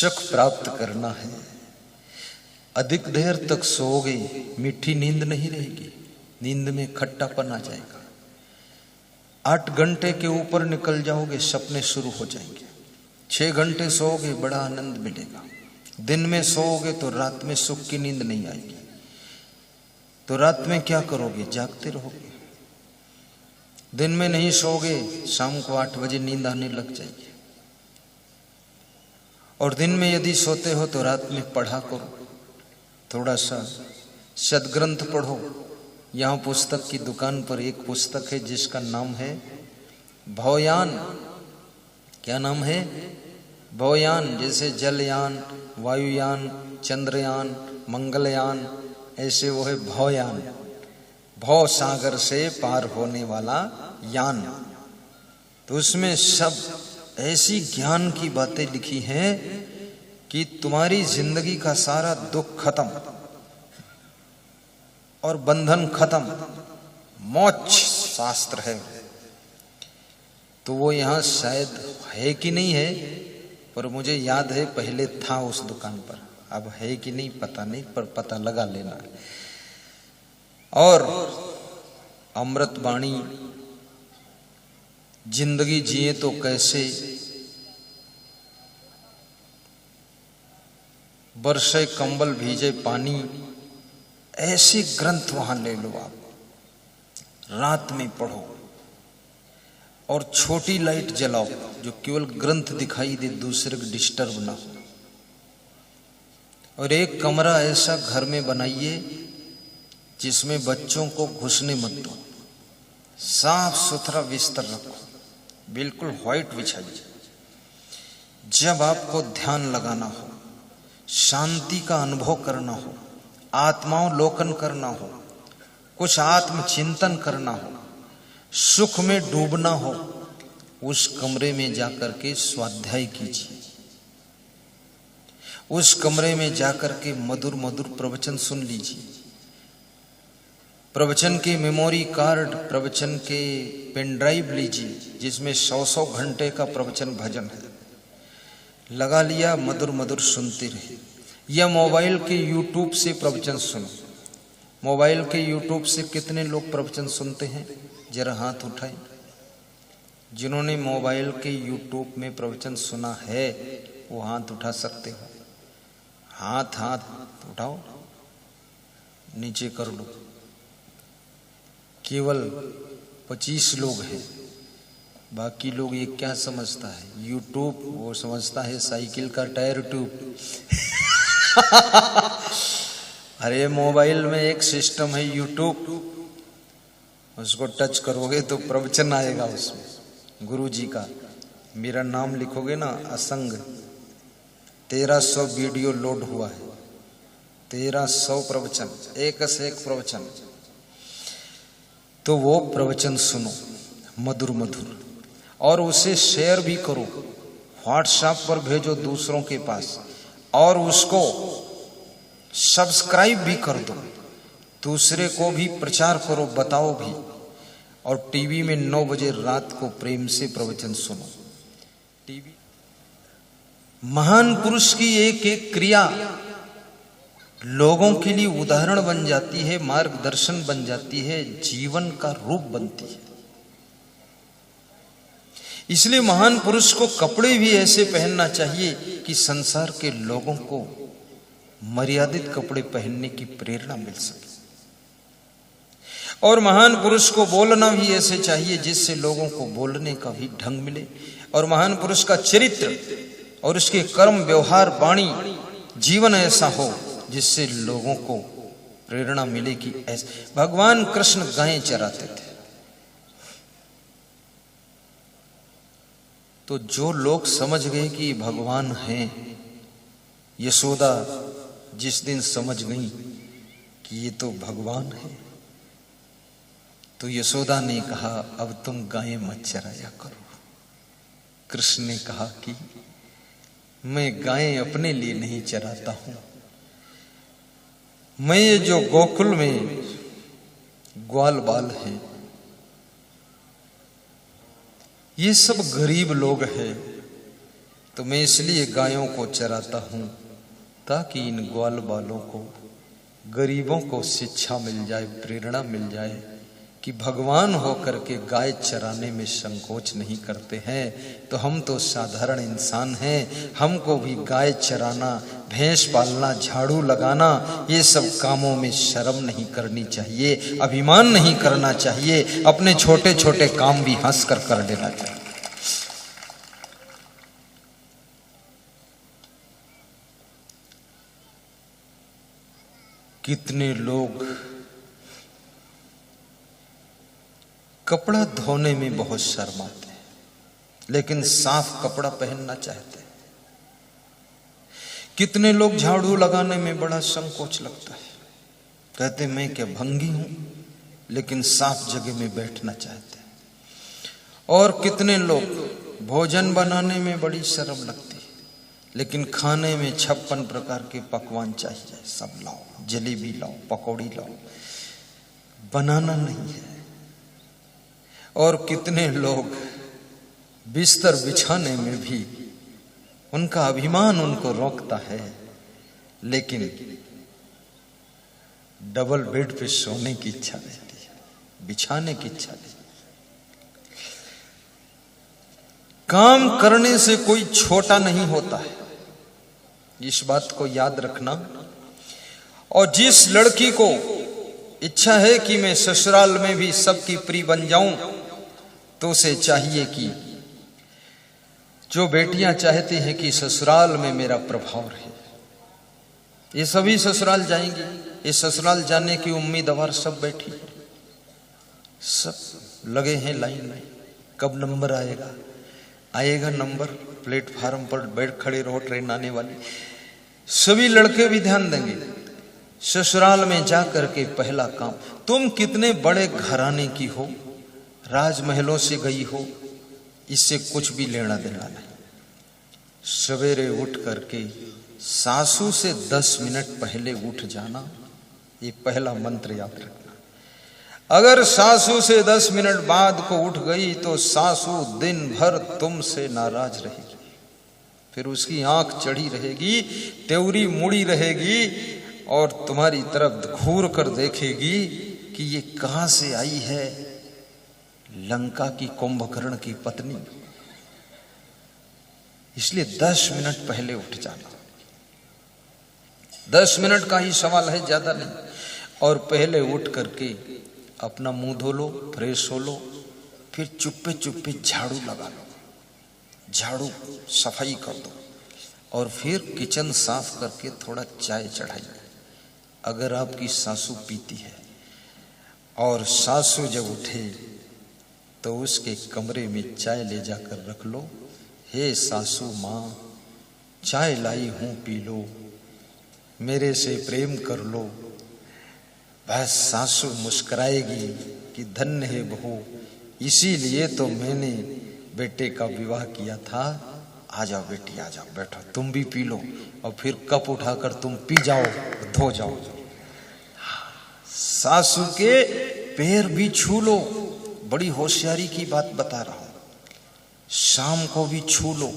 सुख प्राप्त करना है। अधिक देर तक सोओगे मीठी नींद नहीं रहेगी, नींद में खट्टापन आ जाएगा। 8 घंटे के ऊपर निकल जाओगे सपने शुरू हो जाएंगे। 6 घंटे सोओगे बड़ा आनंद मिलेगा। दिन में सोओगे तो रात में सुख की नींद नहीं आएगी। तो रात में क्या करोगे? जागते रहोगे। दिन में नहीं सोओगे, शाम को 8 बजे नींद आने लग जाएगी। और दिन में यदि सोते हो तो रात में पढ़ा करो, थोड़ा सा सद्ग्रंथ पढ़ो। यहाँ पुस्तक की दुकान पर एक पुस्तक है जिसका नाम है भवयान। क्या नाम है? भवयान। जैसे जलयान, वायुयान, चंद्रयान, मंगलयान, ऐसे वो है भवयान। भव सागर से पार होने वाला यान। तो उसमें सब ऐसी ज्ञान की बातें लिखी हैं कि तुम्हारी जिंदगी का सारा दुख खत्म और बंधन खत्म, मोक्ष शास्त्र है। तो वो यहाँ शायद है कि नहीं है, पर मुझे याद है पहले था उस दुकान पर। अब है कि नहीं पता नहीं, पर पता लगा लेना। और अमृत वाणी, जिंदगी जिए तो कैसे, बरसे कंबल भीजे पानी, ऐसे ग्रंथ वहां ले लो आप। रात में पढ़ो और छोटी लाइट जलाओ जो केवल ग्रंथ दिखाई दे, दूसरे को डिस्टर्ब ना हो। और एक कमरा ऐसा घर में बनाइए जिसमें बच्चों को घुसने मत दो। साफ सुथरा बिस्तर रखो, बिल्कुल व्हाइट बिछाइए। जब आपको ध्यान लगाना हो, शांति का अनुभव करना हो, आत्मावलोकन करना हो, कुछ आत्मचिंतन करना हो, सुख में डूबना हो, उस कमरे में जाकर के स्वाध्याय कीजिए। उस कमरे में जाकर के मधुर मधुर प्रवचन सुन लीजिए। प्रवचन के मेमोरी कार्ड, प्रवचन के पेन ड्राइव लीजिए जिसमें 100 घंटे का प्रवचन भजन है, लगा लिया, मधुर मधुर सुनते रहे। या मोबाइल के यूट्यूब से प्रवचन सुनो। मोबाइल के यूट्यूब से कितने लोग प्रवचन सुनते हैं? जरा हाथ उठाएं। जिन्होंने मोबाइल के यूट्यूब में प्रवचन सुना है वो हाथ उठा सकते हो। हाथ उठाओ, नीचे कर लो। केवल 25 लोग हैं। बाकी लोग ये क्या समझता है? यूट्यूब वो समझता है साइकिल का टायर ट्यूब। अरे मोबाइल में एक सिस्टम है यूट्यूब, उसको टच करोगे तो प्रवचन आएगा उसमें गुरु जी का। मेरा नाम लिखोगे ना, असंग, 1300 वीडियो लोड हुआ है। 1300 प्रवचन, एक से एक प्रवचन। तो वो प्रवचन सुनो मधुर मधुर, और उसे शेयर भी करो, व्हाट्सएप पर भेजो दूसरों के पास, और उसको सब्सक्राइब भी कर दो। दूसरे को भी प्रचार करो, बताओ भी। और टीवी में 9 बजे रात को प्रेम से प्रवचन सुनो। टीवी महान पुरुष की एक एक क्रिया लोगों के लिए उदाहरण बन जाती है, मार्गदर्शन बन जाती है, जीवन का रूप बनती है। इसलिए महान पुरुष को कपड़े भी ऐसे पहनना चाहिए कि संसार के लोगों को मर्यादित कपड़े पहनने की प्रेरणा मिल सके। और महान पुरुष को बोलना भी ऐसे चाहिए जिससे लोगों को बोलने का भी ढंग मिले। और महान पुरुष का चरित्र और उसके कर्म, व्यवहार, वाणी, जीवन ऐसा हो जिससे लोगों को प्रेरणा मिले कि ऐसे। भगवान कृष्ण गायें चराते थे, तो जो लोग समझ गए कि भगवान हैं, यशोदा जिस दिन समझ गई कि ये तो भगवान है, तो यशोदा ने कहा अब तुम गायें मत चराया करो। कृष्ण ने कहा कि मैं गायें अपने लिए नहीं चराता हूं, मैं ये जो गोकुल में ग्वाल बाल है, ये सब गरीब लोग हैं, तो मैं इसलिए गायों को चराता हूं ताकि इन ग्वाल बालों को, गरीबों को शिक्षा मिल जाए, प्रेरणा मिल जाए कि भगवान होकर के गाय चराने में संकोच नहीं करते हैं। तो हम तो साधारण इंसान हैं, हमको भी गाय चराना, भैंस पालना, झाड़ू लगाना, ये सब कामों में शर्म नहीं करनी चाहिए, अभिमान नहीं करना चाहिए। अपने छोटे छोटे काम भी हंस कर लेना चाहिए। कितने लोग कपड़ा धोने में बहुत शर्माते हैं, लेकिन साफ कपड़ा पहनना चाहते हैं। कितने लोग झाड़ू लगाने में बड़ा संकोच लगता है, कहते मैं क्या भंगी हूं, लेकिन साफ जगह में बैठना चाहते हैं। और कितने लोग भोजन बनाने में बड़ी शर्म लगती है, लेकिन खाने में 56 प्रकार के पकवान चाहिए। सब लाओ, जलेबी लाओ, पकौड़ी लाओ, बनाना नहीं है। और कितने लोग बिस्तर बिछाने में भी उनका अभिमान उनको रोकता है, लेकिन डबल बेड पे सोने की इच्छा रहती है, बिछाने की इच्छा नहीं। काम करने से कोई छोटा नहीं होता है, इस बात को याद रखना। और जिस लड़की को इच्छा है कि मैं ससुराल में भी सबकी प्रिय बन जाऊं, तो उसे चाहिए कि जो बेटियां चाहती हैं कि ससुराल में मेरा प्रभाव रहे, ये सभी ससुराल जाएंगी। ये ससुराल जाने की उम्मीदवार सब बैठी, सब लगे हैं लाइन में। कब नंबर आएगा? आएगा नंबर, प्लेटफार्म पर बैठ खड़े रहो, ट्रेन आने वाली। सभी लड़के भी ध्यान देंगे। ससुराल में जाकर के पहला काम, तुम कितने बड़े घराने की हो, राजमहलों से गई हो, इससे कुछ भी लेना देना नहीं। सवेरे उठ करके सासू से 10 मिनट पहले उठ जाना, ये पहला मंत्र याद रखना। अगर सासू से 10 मिनट बाद को उठ गई तो सासू दिन भर तुमसे नाराज रहेगी, फिर उसकी आंख चढ़ी रहेगी, तेवरी मुड़ी रहेगी और तुम्हारी तरफ घूर कर देखेगी कि ये कहां से आई है, लंका की कुंभकर्ण की पत्नी। इसलिए 10 मिनट पहले उठ जाना। 10 मिनट का ही सवाल है, ज्यादा नहीं। और पहले उठ करके अपना मुंह धो लो, फ्रेश हो लो, फिर चुप्पे चुप्पे झाड़ू लगा लो, झाड़ू सफाई कर दो, और फिर किचन साफ करके थोड़ा चाय चढ़ाइए। अगर आपकी सासू पीती है, और सासू जब उठे तो उसके कमरे में चाय ले जाकर रख लो। हे सासू माँ, चाय लाई हूं पी लो, मेरे से प्रेम कर लो। बस सासू मुस्कुराएगी कि धन्य है बहू, इसीलिए तो मैंने बेटे का विवाह किया था। आ जाओ बेटी, आ जाओ, बैठो, तुम भी पी लो, और फिर कप उठाकर तुम पी जाओ, धो जाओ। सासू के पैर भी छू लो, बड़ी होशियारी की बात बता रहा हूं। शाम को भी छू लो,